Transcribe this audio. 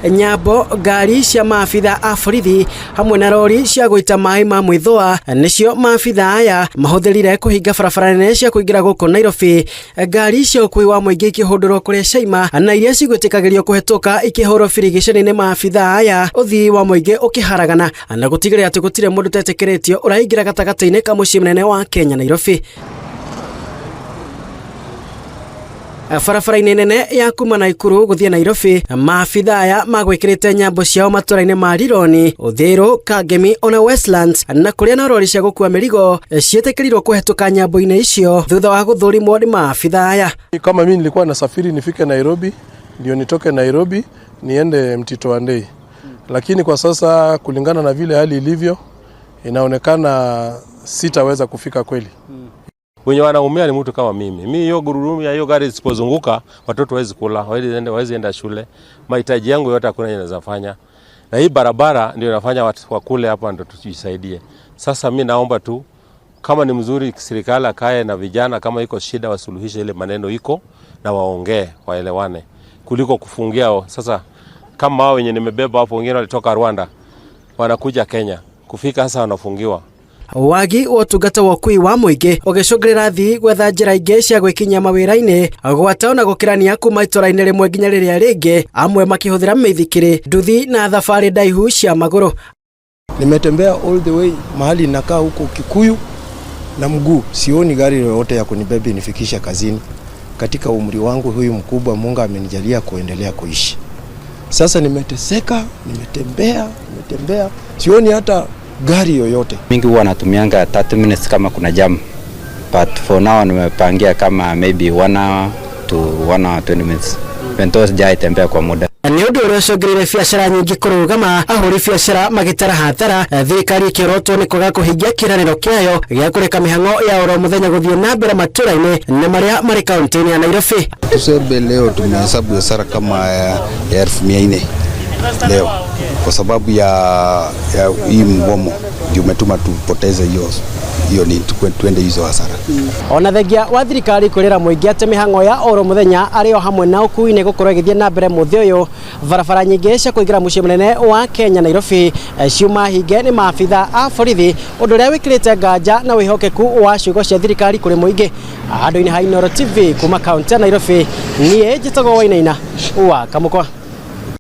nyambo ngari cia maabitha a borithi hamwe na rori cia guita mai ma mwithwa nicio maabitha aya mahuthirire kuhinga barabara nene cia kuingira guku Nairobi, ngari cia ukui wa muingi ikihundurwo kuria Shaima na iria cigwitikagirio kuhetuka ikihurwo birigicani maabitha aya uthii wa muingi ukiharagana na gutigirira ati gutire mundu tetekeretio uraingira gatagataini ka mucii munene wa Kenya Nairobi. Barabara-inĩ nene ya kuma Naikuru guthie Nairobi, maabitha aya magwikirite nyambo ciao matũra-inĩ ma Rironi, Uthiru, Kangemi ona Westlands na kuria na rori cia gukua mirigo cietekerirwo kuhetuka nyambo-inĩ icio thutha wa guthurimwo ni maabitha aya. Kama mimi nilikuwa nasafiri nifike Nairobi, ndio nitoke Nairobi niende Mtito Andei. Lakini kwa sasa kulingana na vile hali ilivyo, inaonekana sitaweza kufika kweli. Wenye wanaumia ni mtu kama mimi. Mimi hiyo gurudumu ya hiyo gari isipozunguka, watoto hawezi kula, hawezi enda shule. Mahitaji yangu yote hakuna ninaweza fanya. Na hii barabara ndio inafanya watu wakule hapa ndio tujisaidie. Sasa mimi naomba tu kama ni mzuri serikali akae na vijana, kama iko shida wasuluhishe ile maneno iko na waongee, waelewane. Kuliko kufungia sasa kama hao wenye nimebeba hapo, wengine walitoka Rwanda wanakuja Kenya. Kufika sasa wanafungiwa. Wagi wotungata wa ukui wa muingi ugicungirira thii gwetha njira ingi cia gwikinya mawira-ini gwata na gukirania kuma itũra-inĩ rimwe nginya riria ringi, amwe makihuthira mithikiri, nduthi na thabari ndaihu cia maguru. Nimetembea all the way mahali nakaa huko Kikuyu na mguu, sioni gari yoyote ya kunibeba nifikisha kazini. Katika umri wangu huyu mkubwa, Mungu amenijalia kuendelea kuishi. Sasa nimeteseka, nimetembea, sioni hata gari yoyote. Mingi huwa natumianga 30 minutes kama kuna jam, but for now nimepangia kama maybe 1 hour to 1 hour 20 minutes. Pento sijai tembea kwa muda. Ni undu uracungirire biacara nyingi kurugama, ahuri biacara magitara hathara, thirikari ikirotwo ni kwaga kuhingia kiraniro kiayo gia kureka mihango ya oro muthenya guthie na mbere matũra-inĩ na maria mari kaunti-inĩ ya Nairobi. Tuseme leo tumehesabu hasara kama ya 1400 leo kwa sababu ya hii mgomo ndio umetuma tupoteze hiyo ni tuende hizo hasara. Ona thengia wa thirikari kwirira muingi ati mihango ya oro muthenya ario hamwe na ukui ni gukorwo igithie na mbere muthia uyu, barabara nyingi cia kuingira mucii munene wa Kenya Nairobi ciuma hinge ni maabitha a borithi, undu uria wikirite nganja na wihokeku wa ciugo cia thirikari kuri muingi. Handu-ini ha Inooro TV kuma kaunti ya Nairobi, nie njitagwo Wainaina wa Kamukwa.